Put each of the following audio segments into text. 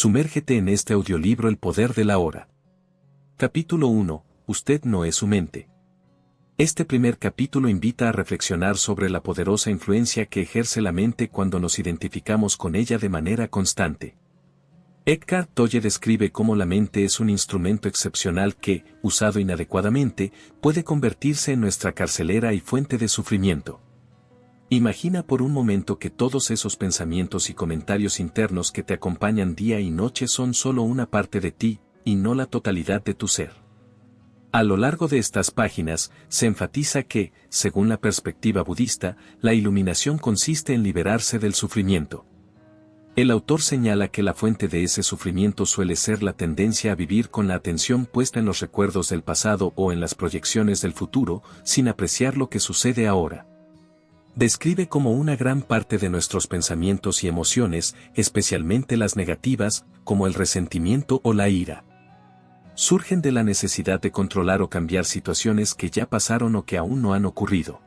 Sumérgete en este audiolibro El poder de la hora. Capítulo 1. Usted no es su mente. Este primer capítulo invita a reflexionar sobre la poderosa influencia que ejerce la mente cuando nos identificamos con ella de manera constante. Eckhart Tolle describe cómo la mente es un instrumento excepcional que, usado inadecuadamente, puede convertirse en nuestra carcelera y fuente de sufrimiento. Imagina por un momento que todos esos pensamientos y comentarios internos que te acompañan día y noche son solo una parte de ti, y no la totalidad de tu ser. A lo largo de estas páginas, se enfatiza que, según la perspectiva budista, la iluminación consiste en liberarse del sufrimiento. El autor señala que la fuente de ese sufrimiento suele ser la tendencia a vivir con la atención puesta en los recuerdos del pasado o en las proyecciones del futuro, sin apreciar lo que sucede ahora. Describe cómo una gran parte de nuestros pensamientos y emociones, especialmente las negativas, como el resentimiento o la ira, surgen de la necesidad de controlar o cambiar situaciones que ya pasaron o que aún no han ocurrido.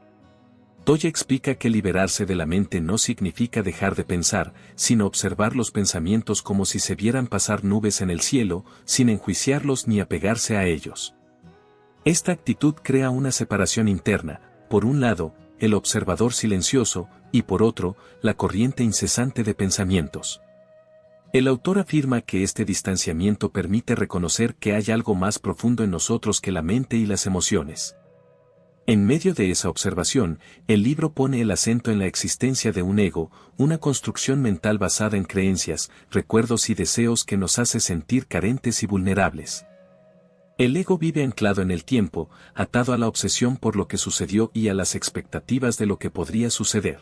Tolle explica que liberarse de la mente no significa dejar de pensar, sino observar los pensamientos como si se vieran pasar nubes en el cielo, sin enjuiciarlos ni apegarse a ellos. Esta actitud crea una separación interna, por un lado, el observador silencioso, y por otro, la corriente incesante de pensamientos. El autor afirma que este distanciamiento permite reconocer que hay algo más profundo en nosotros que la mente y las emociones. En medio de esa observación, el libro pone el acento en la existencia de un ego, una construcción mental basada en creencias, recuerdos y deseos que nos hace sentir carentes y vulnerables. El ego vive anclado en el tiempo, atado a la obsesión por lo que sucedió y a las expectativas de lo que podría suceder.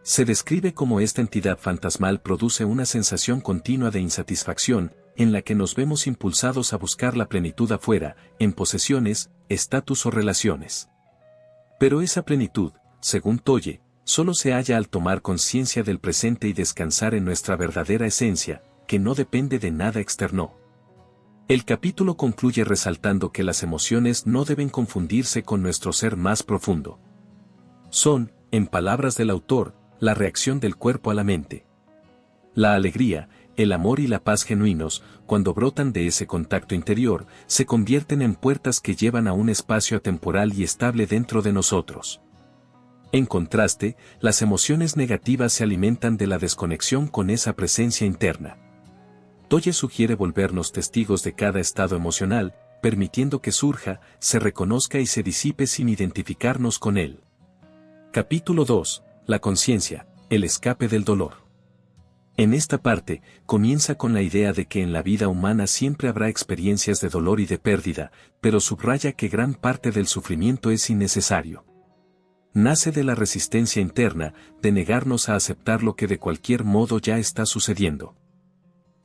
Se describe cómo esta entidad fantasmal produce una sensación continua de insatisfacción, en la que nos vemos impulsados a buscar la plenitud afuera, en posesiones, estatus o relaciones. Pero esa plenitud, según Tolle, solo se halla al tomar conciencia del presente y descansar en nuestra verdadera esencia, que no depende de nada externo. El capítulo concluye resaltando que las emociones no deben confundirse con nuestro ser más profundo. Son, en palabras del autor, la reacción del cuerpo a la mente. La alegría, el amor y la paz genuinos, cuando brotan de ese contacto interior, se convierten en puertas que llevan a un espacio atemporal y estable dentro de nosotros. En contraste, las emociones negativas se alimentan de la desconexión con esa presencia interna. Tolle sugiere volvernos testigos de cada estado emocional, permitiendo que surja, se reconozca y se disipe sin identificarnos con él. Capítulo 2. La conciencia, el escape del dolor. En esta parte, comienza con la idea de que en la vida humana siempre habrá experiencias de dolor y de pérdida, pero subraya que gran parte del sufrimiento es innecesario. Nace de la resistencia interna, de negarnos a aceptar lo que de cualquier modo ya está sucediendo.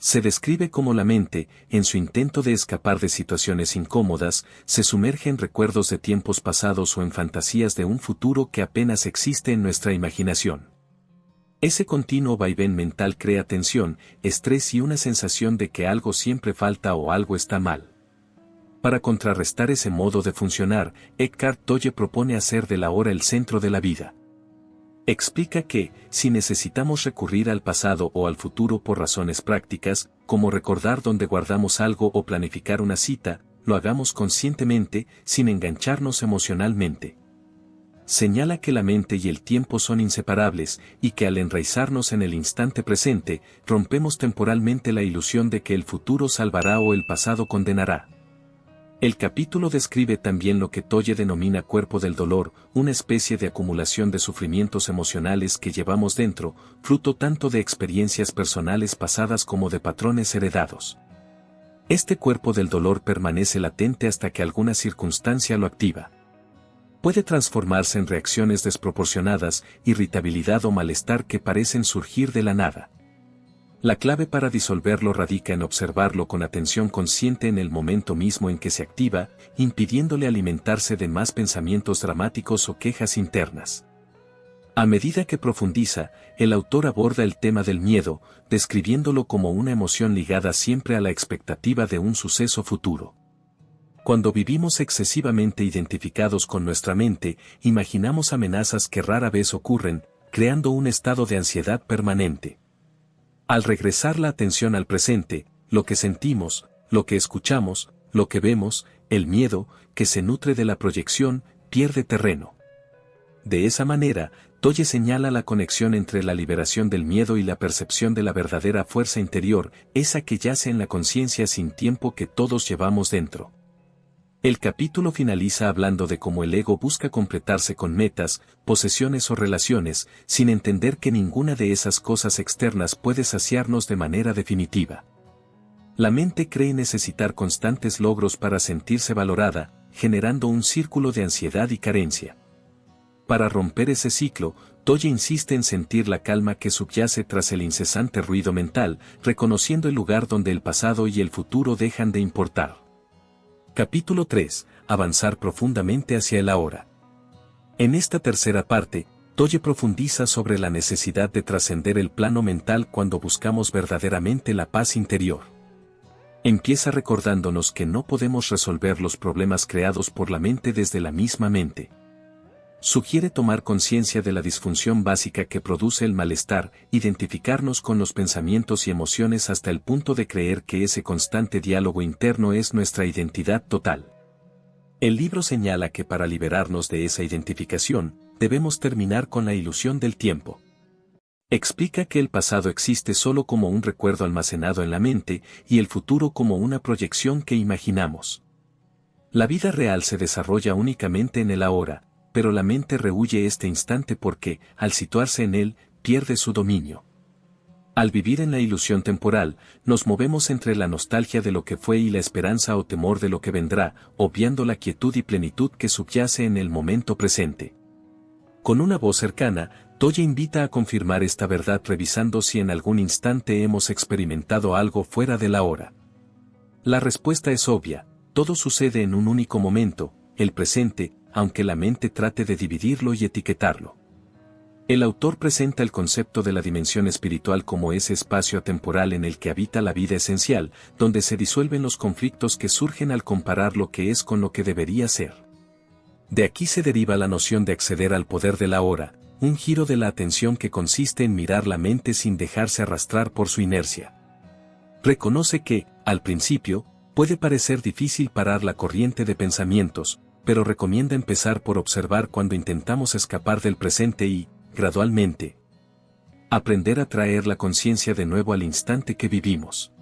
Se describe cómo la mente, en su intento de escapar de situaciones incómodas, se sumerge en recuerdos de tiempos pasados o en fantasías de un futuro que apenas existe en nuestra imaginación. Ese continuo vaivén mental crea tensión, estrés y una sensación de que algo siempre falta o algo está mal. Para contrarrestar ese modo de funcionar, Eckhart Tolle propone hacer de la hora el centro de la vida. Explica que, si necesitamos recurrir al pasado o al futuro por razones prácticas, como recordar dónde guardamos algo o planificar una cita, lo hagamos conscientemente, sin engancharnos emocionalmente. Señala que la mente y el tiempo son inseparables, y que al enraizarnos en el instante presente, rompemos temporalmente la ilusión de que el futuro salvará o el pasado condenará. El capítulo describe también lo que Tolle denomina cuerpo del dolor, una especie de acumulación de sufrimientos emocionales que llevamos dentro, fruto tanto de experiencias personales pasadas como de patrones heredados. Este cuerpo del dolor permanece latente hasta que alguna circunstancia lo activa. Puede transformarse en reacciones desproporcionadas, irritabilidad o malestar que parecen surgir de la nada. La clave para disolverlo radica en observarlo con atención consciente en el momento mismo en que se activa, impidiéndole alimentarse de más pensamientos dramáticos o quejas internas. A medida que profundiza, el autor aborda el tema del miedo, describiéndolo como una emoción ligada siempre a la expectativa de un suceso futuro. Cuando vivimos excesivamente identificados con nuestra mente, imaginamos amenazas que rara vez ocurren, creando un estado de ansiedad permanente. Al regresar la atención al presente, lo que sentimos, lo que escuchamos, lo que vemos, el miedo, que se nutre de la proyección, pierde terreno. De esa manera, Tolle señala la conexión entre la liberación del miedo y la percepción de la verdadera fuerza interior, esa que yace en la conciencia sin tiempo que todos llevamos dentro. El capítulo finaliza hablando de cómo el ego busca completarse con metas, posesiones o relaciones, sin entender que ninguna de esas cosas externas puede saciarnos de manera definitiva. La mente cree necesitar constantes logros para sentirse valorada, generando un círculo de ansiedad y carencia. Para romper ese ciclo, Tolle insiste en sentir la calma que subyace tras el incesante ruido mental, reconociendo el lugar donde el pasado y el futuro dejan de importar. Capítulo 3. Avanzar profundamente hacia el ahora. En esta tercera parte, Tolle profundiza sobre la necesidad de trascender el plano mental cuando buscamos verdaderamente la paz interior. Empieza recordándonos que no podemos resolver los problemas creados por la mente desde la misma mente. Sugiere tomar conciencia de la disfunción básica que produce el malestar, identificarnos con los pensamientos y emociones hasta el punto de creer que ese constante diálogo interno es nuestra identidad total. El libro señala que para liberarnos de esa identificación, debemos terminar con la ilusión del tiempo. Explica que el pasado existe solo como un recuerdo almacenado en la mente y el futuro como una proyección que imaginamos. La vida real se desarrolla únicamente en el ahora, pero la mente rehúye este instante porque, al situarse en él, pierde su dominio. Al vivir en la ilusión temporal, nos movemos entre la nostalgia de lo que fue y la esperanza o temor de lo que vendrá, obviando la quietud y plenitud que subyace en el momento presente. Con una voz cercana, Tolle invita a confirmar esta verdad revisando si en algún instante hemos experimentado algo fuera de la hora. La respuesta es obvia, todo sucede en un único momento, el presente, aunque la mente trate de dividirlo y etiquetarlo. El autor presenta el concepto de la dimensión espiritual como ese espacio atemporal en el que habita la vida esencial, donde se disuelven los conflictos que surgen al comparar lo que es con lo que debería ser. De aquí se deriva la noción de acceder al poder de la hora, un giro de la atención que consiste en mirar la mente sin dejarse arrastrar por su inercia. Reconoce que, al principio, puede parecer difícil parar la corriente de pensamientos, pero recomienda empezar por observar cuando intentamos escapar del presente y, gradualmente, aprender a traer la conciencia de nuevo al instante que vivimos.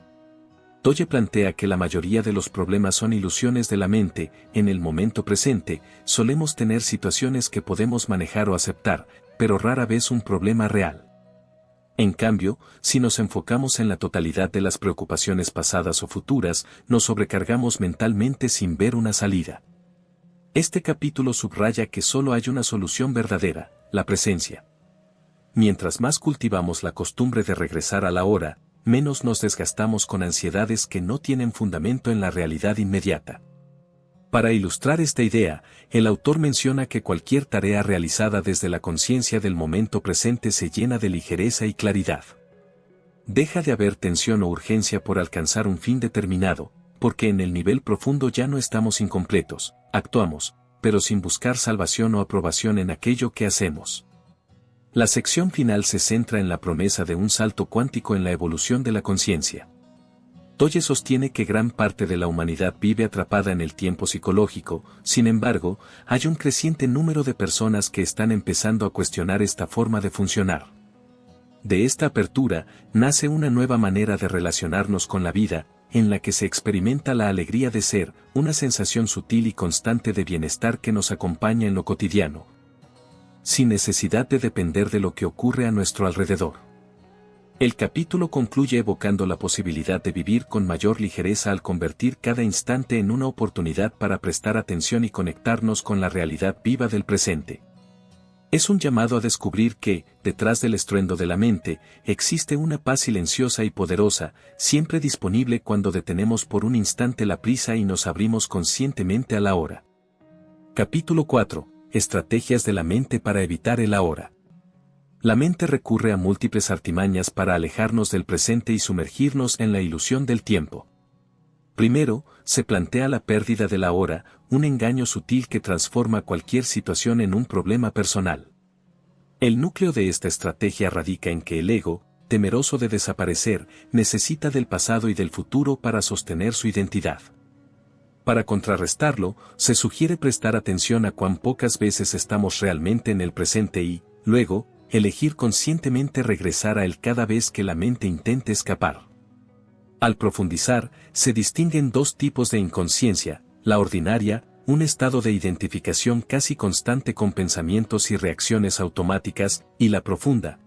Tolle plantea que la mayoría de los problemas son ilusiones de la mente. En el momento presente, solemos tener situaciones que podemos manejar o aceptar, pero rara vez un problema real. En cambio, si nos enfocamos en la totalidad de las preocupaciones pasadas o futuras, nos sobrecargamos mentalmente sin ver una salida. Este capítulo subraya que solo hay una solución verdadera, la presencia. Mientras más cultivamos la costumbre de regresar a la hora, menos nos desgastamos con ansiedades que no tienen fundamento en la realidad inmediata. Para ilustrar esta idea, el autor menciona que cualquier tarea realizada desde la conciencia del momento presente se llena de ligereza y claridad. Deja de haber tensión o urgencia por alcanzar un fin determinado, porque en el nivel profundo ya no estamos incompletos, actuamos, pero sin buscar salvación o aprobación en aquello que hacemos. La sección final se centra en la promesa de un salto cuántico en la evolución de la conciencia. Tolle sostiene que gran parte de la humanidad vive atrapada en el tiempo psicológico, sin embargo, hay un creciente número de personas que están empezando a cuestionar esta forma de funcionar. De esta apertura, nace una nueva manera de relacionarnos con la vida, en la que se experimenta la alegría de ser, una sensación sutil y constante de bienestar que nos acompaña en lo cotidiano, sin necesidad de depender de lo que ocurre a nuestro alrededor. El capítulo concluye evocando la posibilidad de vivir con mayor ligereza al convertir cada instante en una oportunidad para prestar atención y conectarnos con la realidad viva del presente. Es un llamado a descubrir que, detrás del estruendo de la mente, existe una paz silenciosa y poderosa, siempre disponible cuando detenemos por un instante la prisa y nos abrimos conscientemente a la hora. Capítulo 4. Estrategias de la mente para evitar el ahora. La mente recurre a múltiples artimañas para alejarnos del presente y sumergirnos en la ilusión del tiempo. Primero, se plantea la pérdida de la hora, un engaño sutil que transforma cualquier situación en un problema personal. El núcleo de esta estrategia radica en que el ego, temeroso de desaparecer, necesita del pasado y del futuro para sostener su identidad. Para contrarrestarlo, se sugiere prestar atención a cuán pocas veces estamos realmente en el presente y, luego, elegir conscientemente regresar a él cada vez que la mente intente escapar. Al profundizar, se distinguen dos tipos de inconsciencia: la ordinaria, un estado de identificación casi constante con pensamientos y reacciones automáticas, y la profunda,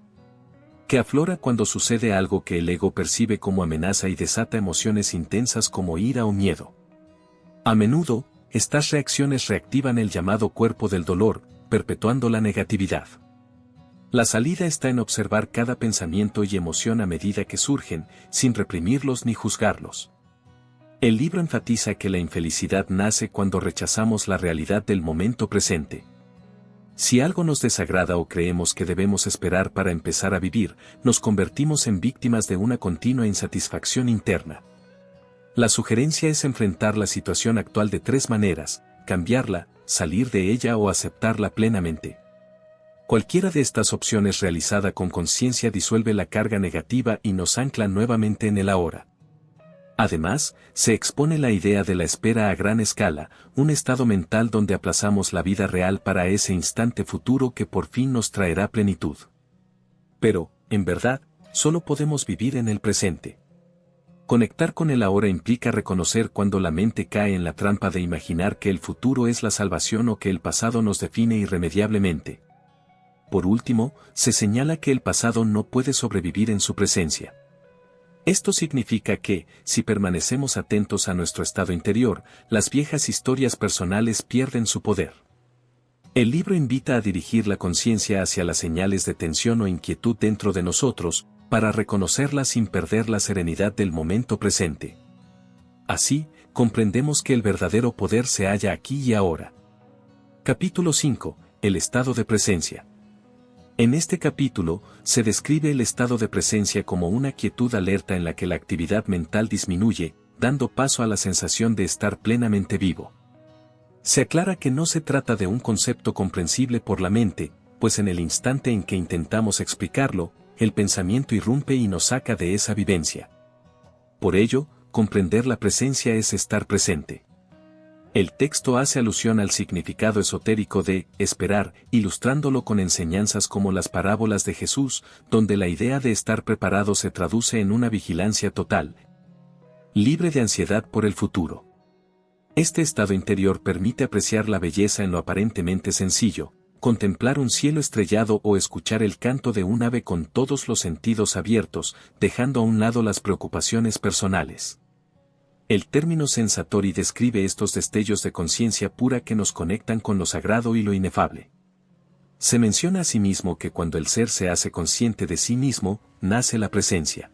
que aflora cuando sucede algo que el ego percibe como amenaza y desata emociones intensas como ira o miedo. A menudo, estas reacciones reactivan el llamado cuerpo del dolor, perpetuando la negatividad. La salida está en observar cada pensamiento y emoción a medida que surgen, sin reprimirlos ni juzgarlos. El libro enfatiza que la infelicidad nace cuando rechazamos la realidad del momento presente. Si algo nos desagrada o creemos que debemos esperar para empezar a vivir, nos convertimos en víctimas de una continua insatisfacción interna. La sugerencia es enfrentar la situación actual de tres maneras: cambiarla, salir de ella o aceptarla plenamente. Cualquiera de estas opciones realizada con conciencia disuelve la carga negativa y nos ancla nuevamente en el ahora. Además, se expone la idea de la espera a gran escala, un estado mental donde aplazamos la vida real para ese instante futuro que por fin nos traerá plenitud. Pero, en verdad, solo podemos vivir en el presente. Conectar con el ahora implica reconocer cuando la mente cae en la trampa de imaginar que el futuro es la salvación o que el pasado nos define irremediablemente. Por último, se señala que el pasado no puede sobrevivir en su presencia. Esto significa que, si permanecemos atentos a nuestro estado interior, las viejas historias personales pierden su poder. El libro invita a dirigir la conciencia hacia las señales de tensión o inquietud dentro de nosotros, para reconocerlas sin perder la serenidad del momento presente. Así, comprendemos que el verdadero poder se halla aquí y ahora. Capítulo 5. El estado de presencia. En este capítulo, se describe el estado de presencia como una quietud alerta en la que la actividad mental disminuye, dando paso a la sensación de estar plenamente vivo. Se aclara que no se trata de un concepto comprensible por la mente, pues en el instante en que intentamos explicarlo, el pensamiento irrumpe y nos saca de esa vivencia. Por ello, comprender la presencia es estar presente. El texto hace alusión al significado esotérico de esperar, ilustrándolo con enseñanzas como las parábolas de Jesús, donde la idea de estar preparado se traduce en una vigilancia total, libre de ansiedad por el futuro. Este estado interior permite apreciar la belleza en lo aparentemente sencillo, contemplar un cielo estrellado o escuchar el canto de un ave con todos los sentidos abiertos, dejando a un lado las preocupaciones personales. El término sensatori describe estos destellos de conciencia pura que nos conectan con lo sagrado y lo inefable. Se menciona asimismo que cuando el ser se hace consciente de sí mismo, nace la presencia.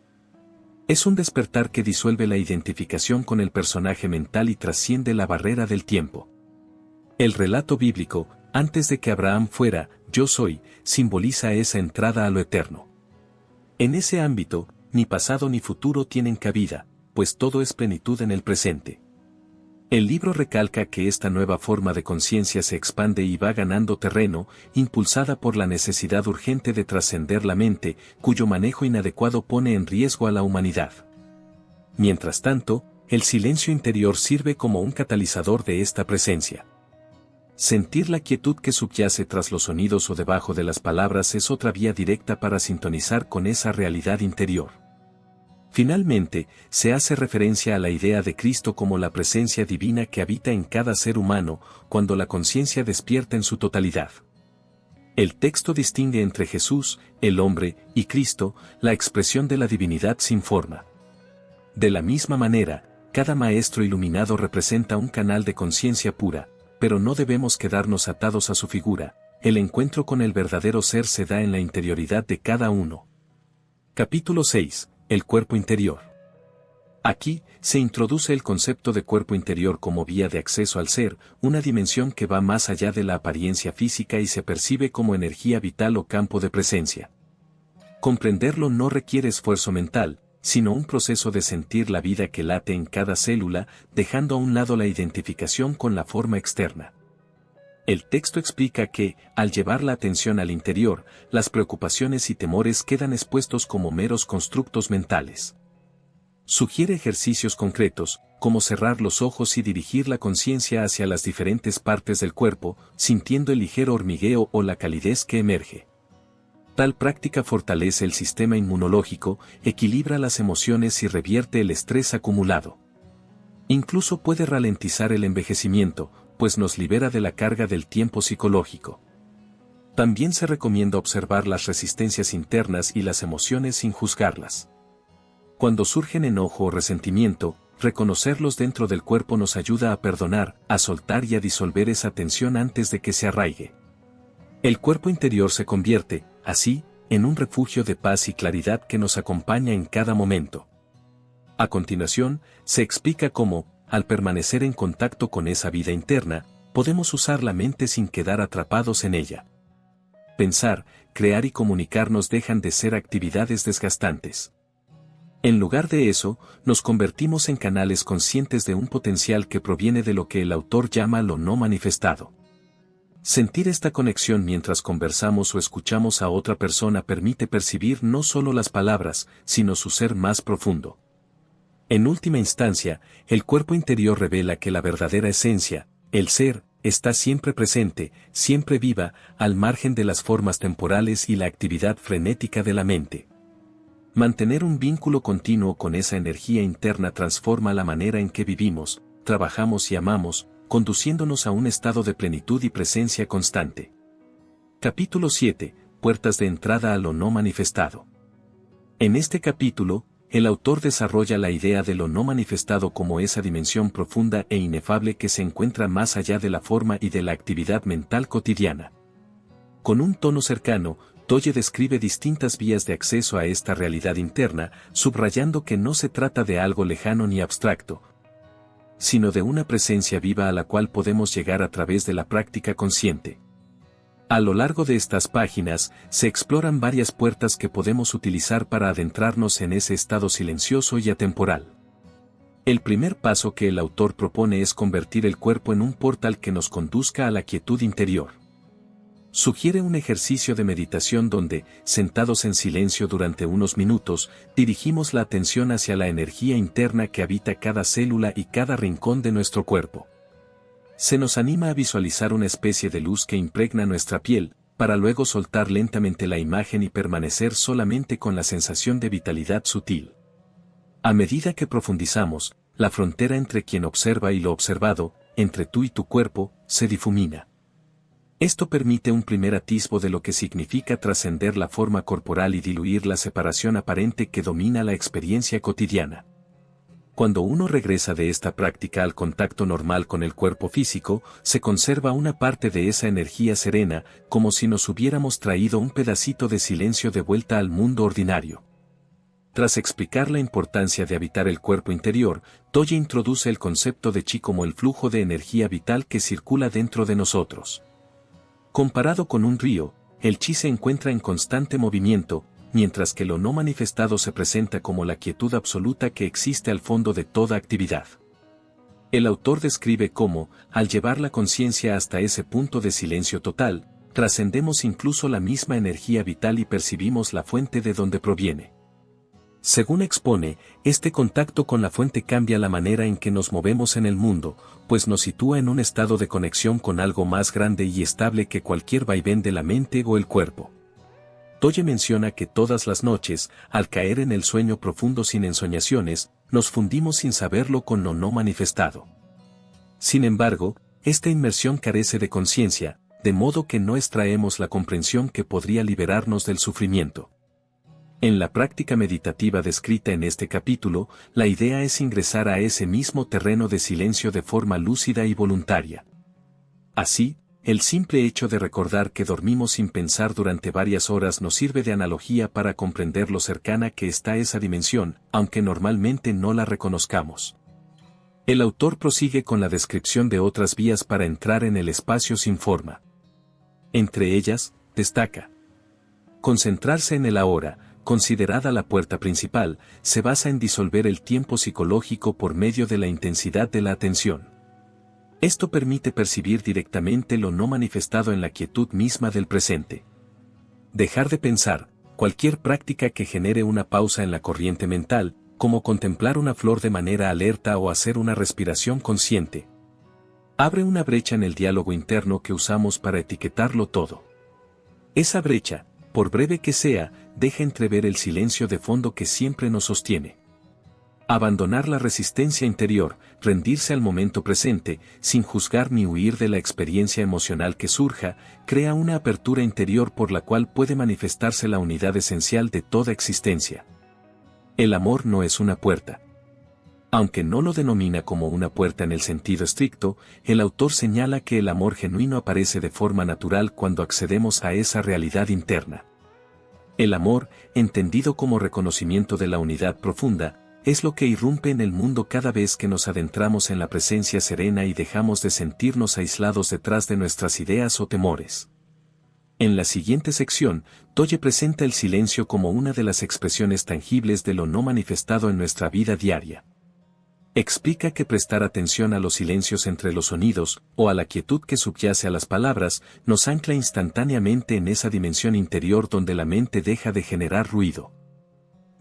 Es un despertar que disuelve la identificación con el personaje mental y trasciende la barrera del tiempo. El relato bíblico, antes de que Abraham fuera, yo soy, simboliza esa entrada a lo eterno. En ese ámbito, ni pasado ni futuro tienen cabida, pues todo es plenitud en el presente. El libro recalca que esta nueva forma de conciencia se expande y va ganando terreno, impulsada por la necesidad urgente de trascender la mente, cuyo manejo inadecuado pone en riesgo a la humanidad. Mientras tanto, el silencio interior sirve como un catalizador de esta presencia. Sentir la quietud que subyace tras los sonidos o debajo de las palabras es otra vía directa para sintonizar con esa realidad interior. Finalmente, se hace referencia a la idea de Cristo como la presencia divina que habita en cada ser humano, cuando la conciencia despierta en su totalidad. El texto distingue entre Jesús, el hombre, y Cristo, la expresión de la divinidad sin forma. De la misma manera, cada maestro iluminado representa un canal de conciencia pura, pero no debemos quedarnos atados a su figura. El encuentro con el verdadero ser se da en la interioridad de cada uno. Capítulo 6. El cuerpo interior. Aquí, se introduce el concepto de cuerpo interior como vía de acceso al ser, una dimensión que va más allá de la apariencia física y se percibe como energía vital o campo de presencia. Comprenderlo no requiere esfuerzo mental, sino un proceso de sentir la vida que late en cada célula, dejando a un lado la identificación con la forma externa. El texto explica que, al llevar la atención al interior, las preocupaciones y temores quedan expuestos como meros constructos mentales. Sugiere ejercicios concretos, como cerrar los ojos y dirigir la conciencia hacia las diferentes partes del cuerpo, sintiendo el ligero hormigueo o la calidez que emerge. Tal práctica fortalece el sistema inmunológico, equilibra las emociones y revierte el estrés acumulado. Incluso puede ralentizar el envejecimiento, pues nos libera de la carga del tiempo psicológico. También se recomienda observar las resistencias internas y las emociones sin juzgarlas. Cuando surgen enojo o resentimiento, reconocerlos dentro del cuerpo nos ayuda a perdonar, a soltar y a disolver esa tensión antes de que se arraigue. El cuerpo interior se convierte, así, en un refugio de paz y claridad que nos acompaña en cada momento. A continuación, se explica cómo, al permanecer en contacto con esa vida interna, podemos usar la mente sin quedar atrapados en ella. Pensar, crear y comunicarnos dejan de ser actividades desgastantes. En lugar de eso, nos convertimos en canales conscientes de un potencial que proviene de lo que el autor llama lo no manifestado. Sentir esta conexión mientras conversamos o escuchamos a otra persona permite percibir no solo las palabras, sino su ser más profundo. En última instancia, el cuerpo interior revela que la verdadera esencia, el ser, está siempre presente, siempre viva, al margen de las formas temporales y la actividad frenética de la mente. Mantener un vínculo continuo con esa energía interna transforma la manera en que vivimos, trabajamos y amamos, conduciéndonos a un estado de plenitud y presencia constante. Capítulo 7. Puertas de entrada a lo no manifestado. En este capítulo, el autor desarrolla la idea de lo no manifestado como esa dimensión profunda e inefable que se encuentra más allá de la forma y de la actividad mental cotidiana. Con un tono cercano, Tolle describe distintas vías de acceso a esta realidad interna, subrayando que no se trata de algo lejano ni abstracto, sino de una presencia viva a la cual podemos llegar a través de la práctica consciente. A lo largo de estas páginas, se exploran varias puertas que podemos utilizar para adentrarnos en ese estado silencioso y atemporal. El primer paso que el autor propone es convertir el cuerpo en un portal que nos conduzca a la quietud interior. Sugiere un ejercicio de meditación donde, sentados en silencio durante unos minutos, dirigimos la atención hacia la energía interna que habita cada célula y cada rincón de nuestro cuerpo. Se nos anima a visualizar una especie de luz que impregna nuestra piel, para luego soltar lentamente la imagen y permanecer solamente con la sensación de vitalidad sutil. A medida que profundizamos, la frontera entre quien observa y lo observado, entre tú y tu cuerpo, se difumina. Esto permite un primer atisbo de lo que significa trascender la forma corporal y diluir la separación aparente que domina la experiencia cotidiana. Cuando uno regresa de esta práctica al contacto normal con el cuerpo físico, se conserva una parte de esa energía serena, como si nos hubiéramos traído un pedacito de silencio de vuelta al mundo ordinario. Tras explicar la importancia de habitar el cuerpo interior, Tolle introduce el concepto de chi como el flujo de energía vital que circula dentro de nosotros. Comparado con un río, el chi se encuentra en constante movimiento, mientras que lo no manifestado se presenta como la quietud absoluta que existe al fondo de toda actividad. El autor describe cómo, al llevar la conciencia hasta ese punto de silencio total, trascendemos incluso la misma energía vital y percibimos la fuente de donde proviene. Según expone, este contacto con la fuente cambia la manera en que nos movemos en el mundo, pues nos sitúa en un estado de conexión con algo más grande y estable que cualquier vaivén de la mente o el cuerpo. Tolle menciona que todas las noches, al caer en el sueño profundo sin ensoñaciones, nos fundimos sin saberlo con lo no manifestado. Sin embargo, esta inmersión carece de conciencia, de modo que no extraemos la comprensión que podría liberarnos del sufrimiento. En la práctica meditativa descrita en este capítulo, la idea es ingresar a ese mismo terreno de silencio de forma lúcida y voluntaria. Así, el simple hecho de recordar que dormimos sin pensar durante varias horas nos sirve de analogía para comprender lo cercana que está esa dimensión, aunque normalmente no la reconozcamos. El autor prosigue con la descripción de otras vías para entrar en el espacio sin forma. Entre ellas, destaca: concentrarse en el ahora. Considerada la puerta principal, se basa en disolver el tiempo psicológico por medio de la intensidad de la atención. Esto permite percibir directamente lo no manifestado en la quietud misma del presente. Dejar de pensar, cualquier práctica que genere una pausa en la corriente mental, como contemplar una flor de manera alerta o hacer una respiración consciente, abre una brecha en el diálogo interno que usamos para etiquetarlo todo. Esa brecha, por breve que sea, deja entrever el silencio de fondo que siempre nos sostiene. Abandonar la resistencia interior, rendirse al momento presente, sin juzgar ni huir de la experiencia emocional que surja, crea una apertura interior por la cual puede manifestarse la unidad esencial de toda existencia. El amor no es una puerta. Aunque no lo denomina como una puerta en el sentido estricto, el autor señala que el amor genuino aparece de forma natural cuando accedemos a esa realidad interna. El amor, entendido como reconocimiento de la unidad profunda, es lo que irrumpe en el mundo cada vez que nos adentramos en la presencia serena y dejamos de sentirnos aislados detrás de nuestras ideas o temores. En la siguiente sección, Tolle presenta el silencio como una de las expresiones tangibles de lo no manifestado en nuestra vida diaria. Explica que prestar atención a los silencios entre los sonidos, o a la quietud que subyace a las palabras, nos ancla instantáneamente en esa dimensión interior donde la mente deja de generar ruido.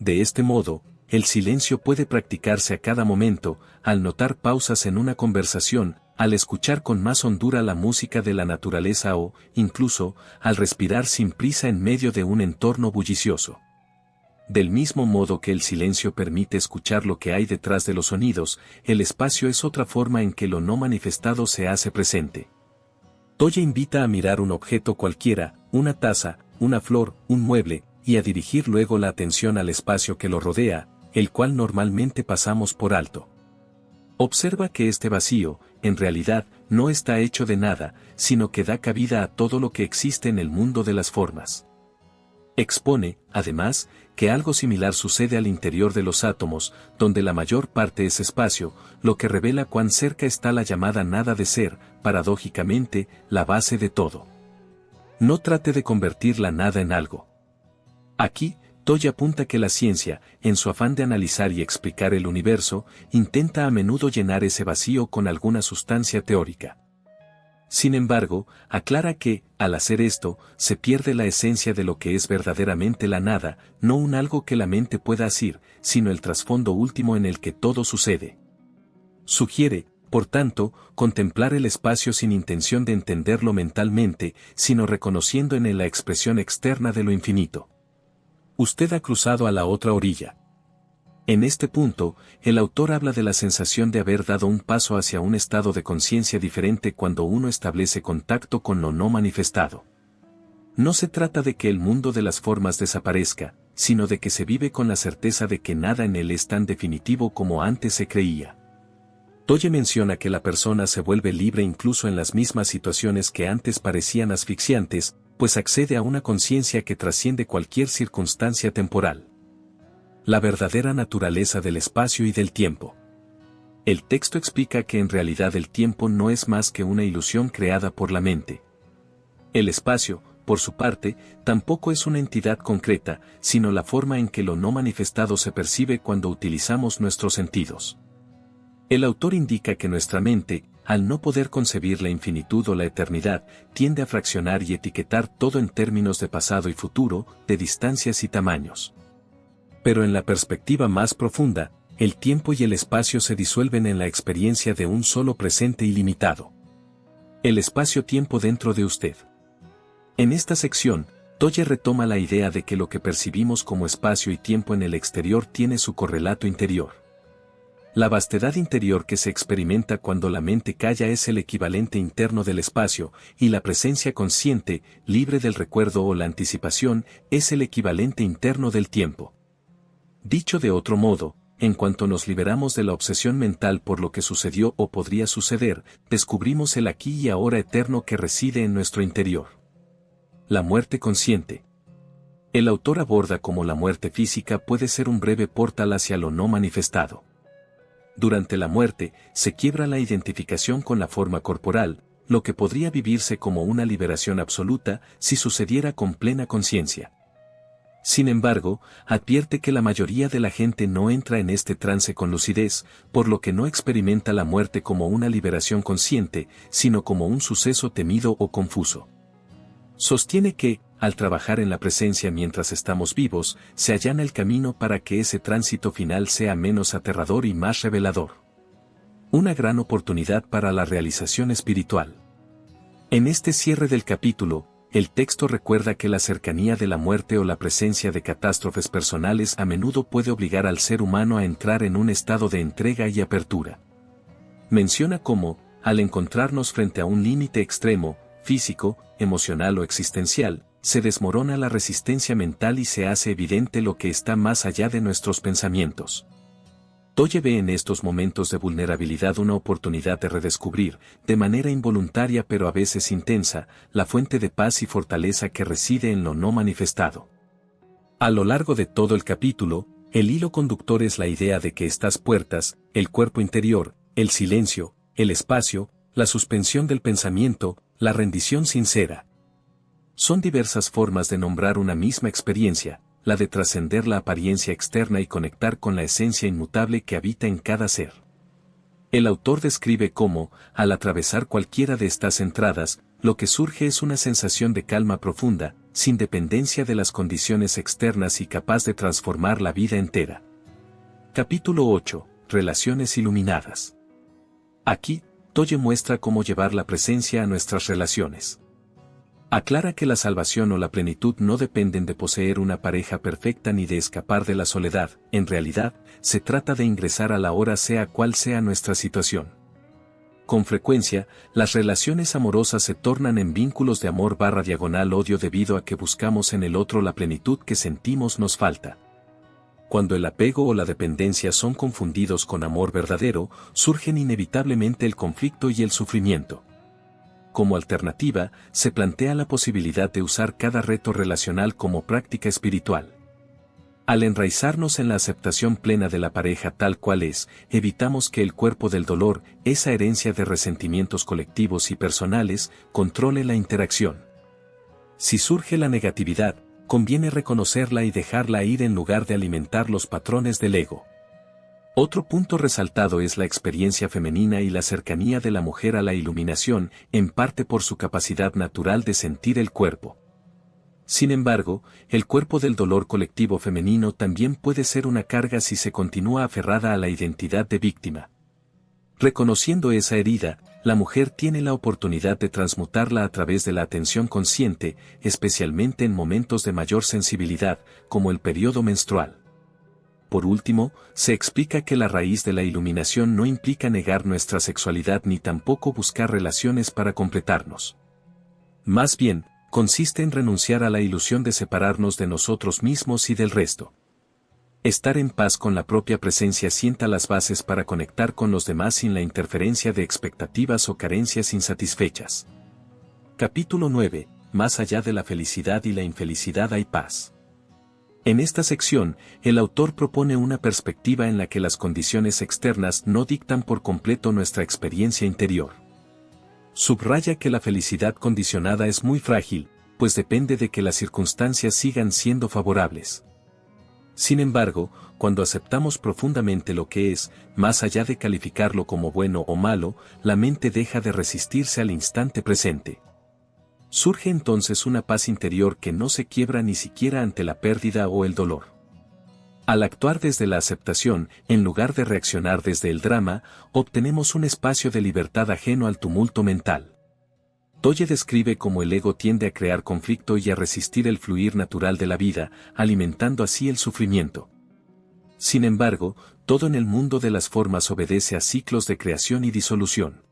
De este modo, el silencio puede practicarse a cada momento, al notar pausas en una conversación, al escuchar con más hondura la música de la naturaleza o, incluso, al respirar sin prisa en medio de un entorno bullicioso. Del mismo modo que el silencio permite escuchar lo que hay detrás de los sonidos, el espacio es otra forma en que lo no manifestado se hace presente. Tolle invita a mirar un objeto cualquiera, una taza, una flor, un mueble, y a dirigir luego la atención al espacio que lo rodea, el cual normalmente pasamos por alto. Observa que este vacío, en realidad, no está hecho de nada, sino que da cabida a todo lo que existe en el mundo de las formas. Expone, además, que algo similar sucede al interior de los átomos, donde la mayor parte es espacio, lo que revela cuán cerca está la llamada nada de ser, paradójicamente, la base de todo. No trate de convertir la nada en algo. Aquí, Tolle apunta que la ciencia, en su afán de analizar y explicar el universo, intenta a menudo llenar ese vacío con alguna sustancia teórica. Sin embargo, aclara que, al hacer esto, se pierde la esencia de lo que es verdaderamente la nada, no un algo que la mente pueda asir, sino el trasfondo último en el que todo sucede. Sugiere, por tanto, contemplar el espacio sin intención de entenderlo mentalmente, sino reconociendo en él la expresión externa de lo infinito. Usted ha cruzado a la otra orilla. En este punto, el autor habla de la sensación de haber dado un paso hacia un estado de conciencia diferente cuando uno establece contacto con lo no manifestado. No se trata de que el mundo de las formas desaparezca, sino de que se vive con la certeza de que nada en él es tan definitivo como antes se creía. Tolle menciona que la persona se vuelve libre incluso en las mismas situaciones que antes parecían asfixiantes, pues accede a una conciencia que trasciende cualquier circunstancia temporal. La verdadera naturaleza del espacio y del tiempo. El texto explica que en realidad el tiempo no es más que una ilusión creada por la mente. El espacio, por su parte, tampoco es una entidad concreta, sino la forma en que lo no manifestado se percibe cuando utilizamos nuestros sentidos. El autor indica que nuestra mente, al no poder concebir la infinitud o la eternidad, tiende a fraccionar y etiquetar todo en términos de pasado y futuro, de distancias y tamaños. Pero en la perspectiva más profunda, el tiempo y el espacio se disuelven en la experiencia de un solo presente ilimitado. El espacio-tiempo dentro de usted. En esta sección, Tolle retoma la idea de que lo que percibimos como espacio y tiempo en el exterior tiene su correlato interior. La vastedad interior que se experimenta cuando la mente calla es el equivalente interno del espacio, y la presencia consciente, libre del recuerdo o la anticipación, es el equivalente interno del tiempo. Dicho de otro modo, en cuanto nos liberamos de la obsesión mental por lo que sucedió o podría suceder, descubrimos el aquí y ahora eterno que reside en nuestro interior. La muerte consciente. El autor aborda cómo la muerte física puede ser un breve portal hacia lo no manifestado. Durante la muerte, se quiebra la identificación con la forma corporal, lo que podría vivirse como una liberación absoluta si sucediera con plena conciencia. Sin embargo, advierte que la mayoría de la gente no entra en este trance con lucidez, por lo que no experimenta la muerte como una liberación consciente, sino como un suceso temido o confuso. Sostiene que, al trabajar en la presencia mientras estamos vivos, se allana el camino para que ese tránsito final sea menos aterrador y más revelador. Una gran oportunidad para la realización espiritual. En este cierre del capítulo, el texto recuerda que la cercanía de la muerte o la presencia de catástrofes personales a menudo puede obligar al ser humano a entrar en un estado de entrega y apertura. Menciona cómo, al encontrarnos frente a un límite extremo, físico, emocional o existencial, se desmorona la resistencia mental y se hace evidente lo que está más allá de nuestros pensamientos. Toye ve en estos momentos de vulnerabilidad una oportunidad de redescubrir, de manera involuntaria pero a veces intensa, la fuente de paz y fortaleza que reside en lo no manifestado. A lo largo de todo el capítulo, el hilo conductor es la idea de que estas puertas, el cuerpo interior, el silencio, el espacio, la suspensión del pensamiento, la rendición sincera. Son diversas formas de nombrar una misma experiencia, la de trascender la apariencia externa y conectar con la esencia inmutable que habita en cada ser. El autor describe cómo, al atravesar cualquiera de estas entradas, lo que surge es una sensación de calma profunda, sin dependencia de las condiciones externas y capaz de transformar la vida entera. Capítulo 8. Relaciones iluminadas. Aquí, Toye muestra cómo llevar la presencia a nuestras relaciones. Aclara que la salvación o la plenitud no dependen de poseer una pareja perfecta ni de escapar de la soledad, en realidad, se trata de ingresar a la hora sea cual sea nuestra situación. Con frecuencia, las relaciones amorosas se tornan en vínculos de amor/odio debido a que buscamos en el otro la plenitud que sentimos nos falta. Cuando el apego o la dependencia son confundidos con amor verdadero, surgen inevitablemente el conflicto y el sufrimiento. Como alternativa, se plantea la posibilidad de usar cada reto relacional como práctica espiritual. Al enraizarnos en la aceptación plena de la pareja tal cual es, evitamos que el cuerpo del dolor, esa herencia de resentimientos colectivos y personales, controle la interacción. Si surge la negatividad, conviene reconocerla y dejarla ir en lugar de alimentar los patrones del ego. Otro punto resaltado es la experiencia femenina y la cercanía de la mujer a la iluminación, en parte por su capacidad natural de sentir el cuerpo. Sin embargo, el cuerpo del dolor colectivo femenino también puede ser una carga si se continúa aferrada a la identidad de víctima. Reconociendo esa herida, la mujer tiene la oportunidad de transmutarla a través de la atención consciente, especialmente en momentos de mayor sensibilidad, como el periodo menstrual. Por último, se explica que la raíz de la iluminación no implica negar nuestra sexualidad ni tampoco buscar relaciones para completarnos. Más bien, consiste en renunciar a la ilusión de separarnos de nosotros mismos y del resto. Estar en paz con la propia presencia sienta las bases para conectar con los demás sin la interferencia de expectativas o carencias insatisfechas. Capítulo 9. Más allá de la felicidad y la infelicidad hay paz. En esta sección, el autor propone una perspectiva en la que las condiciones externas no dictan por completo nuestra experiencia interior. Subraya que la felicidad condicionada es muy frágil, pues depende de que las circunstancias sigan siendo favorables. Sin embargo, cuando aceptamos profundamente lo que es, más allá de calificarlo como bueno o malo, la mente deja de resistirse al instante presente. Surge entonces una paz interior que no se quiebra ni siquiera ante la pérdida o el dolor. Al actuar desde la aceptación, en lugar de reaccionar desde el drama, obtenemos un espacio de libertad ajeno al tumulto mental. Toye describe cómo el ego tiende a crear conflicto y a resistir el fluir natural de la vida, alimentando así el sufrimiento. Sin embargo, todo en el mundo de las formas obedece a ciclos de creación y disolución.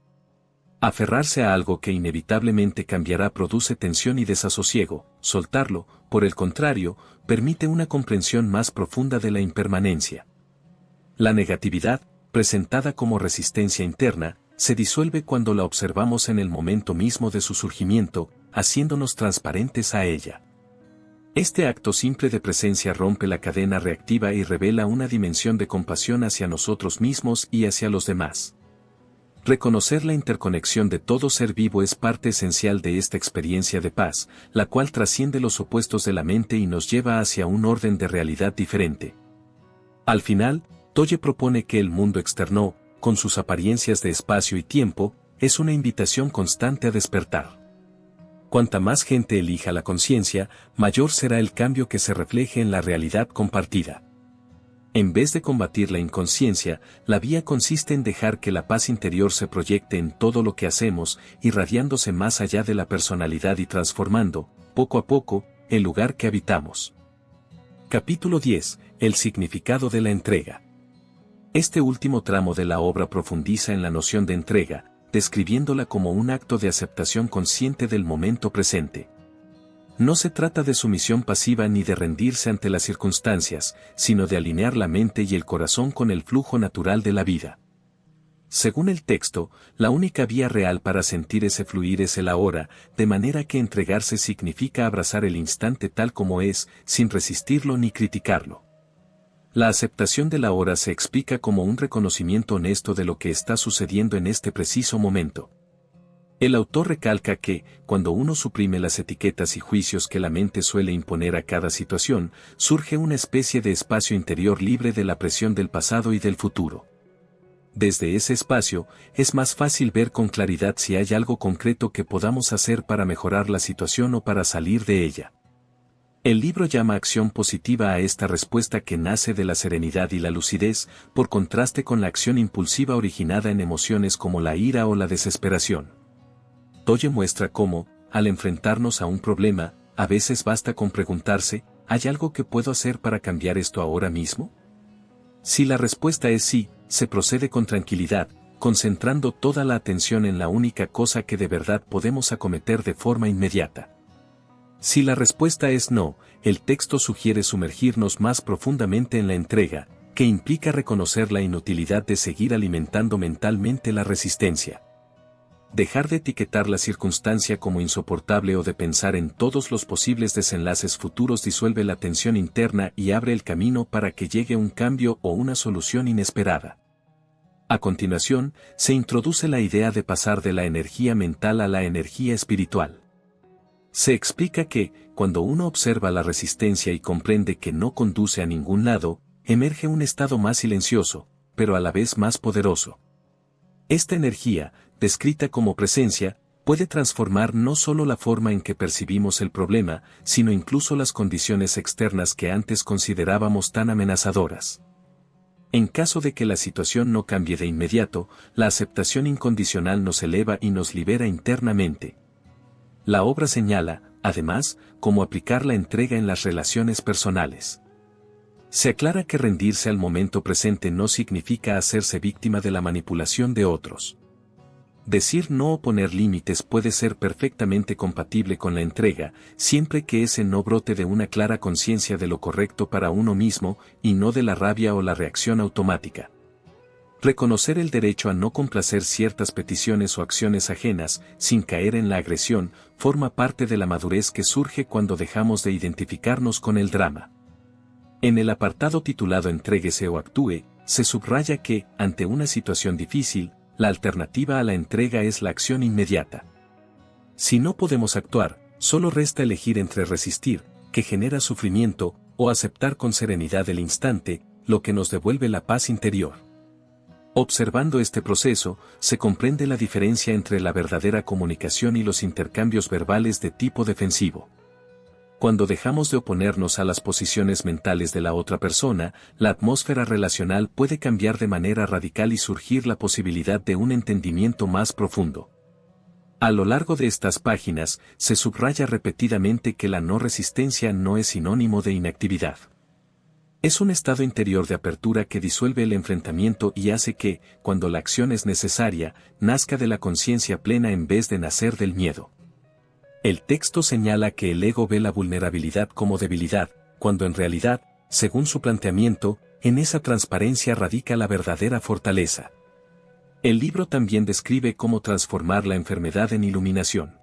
Aferrarse a algo que inevitablemente cambiará produce tensión y desasosiego, soltarlo, por el contrario, permite una comprensión más profunda de la impermanencia. La negatividad, presentada como resistencia interna, se disuelve cuando la observamos en el momento mismo de su surgimiento, haciéndonos transparentes a ella. Este acto simple de presencia rompe la cadena reactiva y revela una dimensión de compasión hacia nosotros mismos y hacia los demás. Reconocer la interconexión de todo ser vivo es parte esencial de esta experiencia de paz, la cual trasciende los opuestos de la mente y nos lleva hacia un orden de realidad diferente. Al final, Tolle propone que el mundo externo, con sus apariencias de espacio y tiempo, es una invitación constante a despertar. Cuanta más gente elija la conciencia, mayor será el cambio que se refleje en la realidad compartida. En vez de combatir la inconsciencia, la vía consiste en dejar que la paz interior se proyecte en todo lo que hacemos, irradiándose más allá de la personalidad y transformando, poco a poco, el lugar que habitamos. Capítulo 10. El significado de la entrega. Este último tramo de la obra profundiza en la noción de entrega, describiéndola como un acto de aceptación consciente del momento presente. No se trata de sumisión pasiva ni de rendirse ante las circunstancias, sino de alinear la mente y el corazón con el flujo natural de la vida. Según el texto, la única vía real para sentir ese fluir es el ahora, de manera que entregarse significa abrazar el instante tal como es, sin resistirlo ni criticarlo. La aceptación del ahora se explica como un reconocimiento honesto de lo que está sucediendo en este preciso momento. El autor recalca que, cuando uno suprime las etiquetas y juicios que la mente suele imponer a cada situación, surge una especie de espacio interior libre de la presión del pasado y del futuro. Desde ese espacio, es más fácil ver con claridad si hay algo concreto que podamos hacer para mejorar la situación o para salir de ella. El libro llama acción positiva a esta respuesta que nace de la serenidad y la lucidez, por contraste con la acción impulsiva originada en emociones como la ira o la desesperación. Tolle muestra cómo, al enfrentarnos a un problema, a veces basta con preguntarse, ¿hay algo que puedo hacer para cambiar esto ahora mismo? Si la respuesta es sí, se procede con tranquilidad, concentrando toda la atención en la única cosa que de verdad podemos acometer de forma inmediata. Si la respuesta es no, el texto sugiere sumergirnos más profundamente en la entrega, que implica reconocer la inutilidad de seguir alimentando mentalmente la resistencia. Dejar de etiquetar la circunstancia como insoportable o de pensar en todos los posibles desenlaces futuros disuelve la tensión interna y abre el camino para que llegue un cambio o una solución inesperada. A continuación, se introduce la idea de pasar de la energía mental a la energía espiritual. Se explica que, cuando uno observa la resistencia y comprende que no conduce a ningún lado, emerge un estado más silencioso, pero a la vez más poderoso. Esta energía, descrita como presencia, puede transformar no solo la forma en que percibimos el problema, sino incluso las condiciones externas que antes considerábamos tan amenazadoras. En caso de que la situación no cambie de inmediato, la aceptación incondicional nos eleva y nos libera internamente. La obra señala, además, cómo aplicar la entrega en las relaciones personales. Se aclara que rendirse al momento presente no significa hacerse víctima de la manipulación de otros. Decir no o poner límites puede ser perfectamente compatible con la entrega, siempre que ese no brote de una clara conciencia de lo correcto para uno mismo y no de la rabia o la reacción automática. Reconocer el derecho a no complacer ciertas peticiones o acciones ajenas, sin caer en la agresión, forma parte de la madurez que surge cuando dejamos de identificarnos con el drama. En el apartado titulado Entréguese o actúe, se subraya que, ante una situación difícil, la alternativa a la entrega es la acción inmediata. Si no podemos actuar, solo resta elegir entre resistir, que genera sufrimiento, o aceptar con serenidad el instante, lo que nos devuelve la paz interior. Observando este proceso, se comprende la diferencia entre la verdadera comunicación y los intercambios verbales de tipo defensivo. Cuando dejamos de oponernos a las posiciones mentales de la otra persona, la atmósfera relacional puede cambiar de manera radical y surgir la posibilidad de un entendimiento más profundo. A lo largo de estas páginas, se subraya repetidamente que la no resistencia no es sinónimo de inactividad. Es un estado interior de apertura que disuelve el enfrentamiento y hace que, cuando la acción es necesaria, nazca de la conciencia plena en vez de nacer del miedo. El texto señala que el ego ve la vulnerabilidad como debilidad, cuando en realidad, según su planteamiento, en esa transparencia radica la verdadera fortaleza. El libro también describe cómo transformar la enfermedad en iluminación.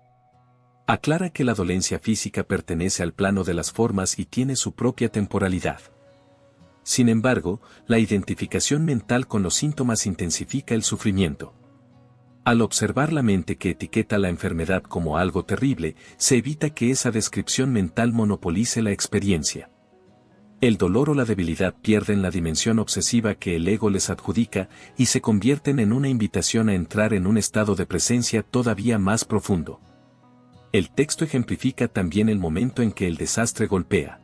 Aclara que la dolencia física pertenece al plano de las formas y tiene su propia temporalidad. Sin embargo, la identificación mental con los síntomas intensifica el sufrimiento. Al observar la mente que etiqueta la enfermedad como algo terrible, se evita que esa descripción mental monopolice la experiencia. El dolor o la debilidad pierden la dimensión obsesiva que el ego les adjudica y se convierten en una invitación a entrar en un estado de presencia todavía más profundo. El texto ejemplifica también el momento en que el desastre golpea.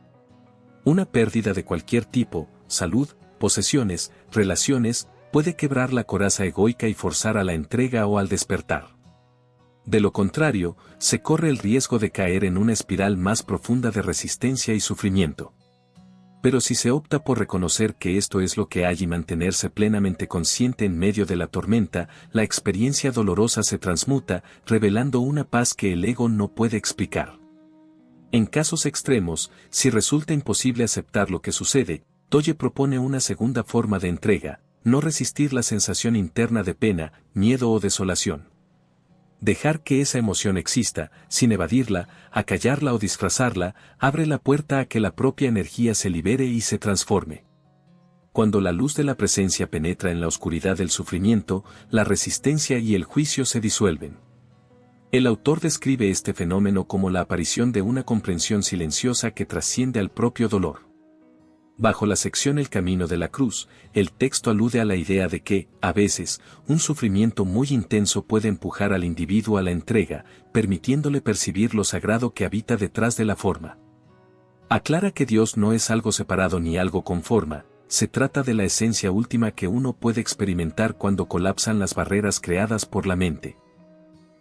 Una pérdida de cualquier tipo, salud, posesiones, relaciones, puede quebrar la coraza egoica y forzar a la entrega o al despertar. De lo contrario, se corre el riesgo de caer en una espiral más profunda de resistencia y sufrimiento. Pero si se opta por reconocer que esto es lo que hay y mantenerse plenamente consciente en medio de la tormenta, la experiencia dolorosa se transmuta, revelando una paz que el ego no puede explicar. En casos extremos, si resulta imposible aceptar lo que sucede, Tolle propone una segunda forma de entrega: no resistir la sensación interna de pena, miedo o desolación. Dejar que esa emoción exista, sin evadirla, acallarla o disfrazarla, abre la puerta a que la propia energía se libere y se transforme. Cuando la luz de la presencia penetra en la oscuridad del sufrimiento, la resistencia y el juicio se disuelven. El autor describe este fenómeno como la aparición de una comprensión silenciosa que trasciende al propio dolor. Bajo la sección El camino de la cruz, el texto alude a la idea de que, a veces, un sufrimiento muy intenso puede empujar al individuo a la entrega, permitiéndole percibir lo sagrado que habita detrás de la forma. Aclara que Dios no es algo separado ni algo con forma, se trata de la esencia última que uno puede experimentar cuando colapsan las barreras creadas por la mente.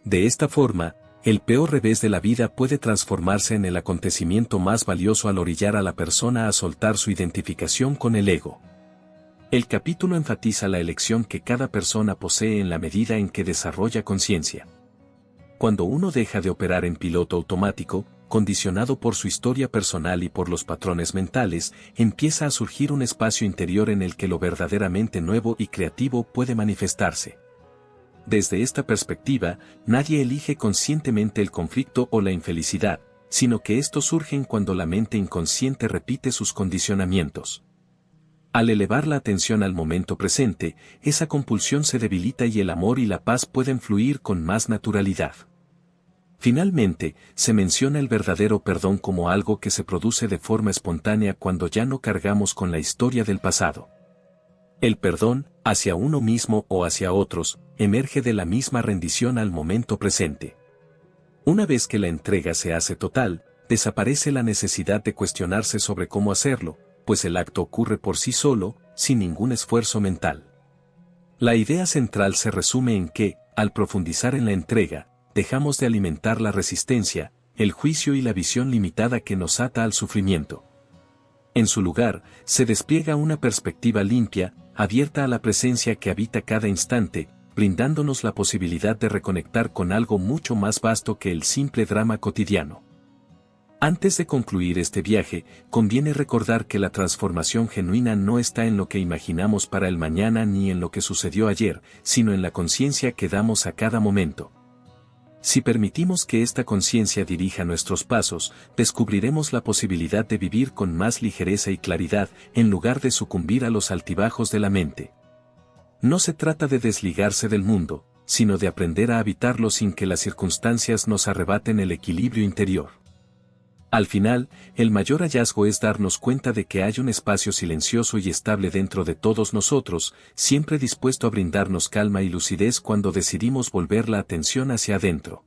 De esta forma, el peor revés de la vida puede transformarse en el acontecimiento más valioso al orillar a la persona a soltar su identificación con el ego. El capítulo enfatiza la elección que cada persona posee en la medida en que desarrolla conciencia. Cuando uno deja de operar en piloto automático, condicionado por su historia personal y por los patrones mentales, empieza a surgir un espacio interior en el que lo verdaderamente nuevo y creativo puede manifestarse. Desde esta perspectiva, nadie elige conscientemente el conflicto o la infelicidad, sino que estos surgen cuando la mente inconsciente repite sus condicionamientos. Al elevar la atención al momento presente, esa compulsión se debilita y el amor y la paz pueden fluir con más naturalidad. Finalmente, se menciona el verdadero perdón como algo que se produce de forma espontánea cuando ya no cargamos con la historia del pasado. El perdón, hacia uno mismo o hacia otros, emerge de la misma rendición al momento presente. Una vez que la entrega se hace total, desaparece la necesidad de cuestionarse sobre cómo hacerlo, pues el acto ocurre por sí solo, sin ningún esfuerzo mental. La idea central se resume en que, al profundizar en la entrega, dejamos de alimentar la resistencia, el juicio y la visión limitada que nos ata al sufrimiento. En su lugar, se despliega una perspectiva limpia, abierta a la presencia que habita cada instante, brindándonos la posibilidad de reconectar con algo mucho más vasto que el simple drama cotidiano. Antes de concluir este viaje, conviene recordar que la transformación genuina no está en lo que imaginamos para el mañana ni en lo que sucedió ayer, sino en la conciencia que damos a cada momento. Si permitimos que esta conciencia dirija nuestros pasos, descubriremos la posibilidad de vivir con más ligereza y claridad, en lugar de sucumbir a los altibajos de la mente. No se trata de desligarse del mundo, sino de aprender a habitarlo sin que las circunstancias nos arrebaten el equilibrio interior. Al final, el mayor hallazgo es darnos cuenta de que hay un espacio silencioso y estable dentro de todos nosotros, siempre dispuesto a brindarnos calma y lucidez cuando decidimos volver la atención hacia adentro.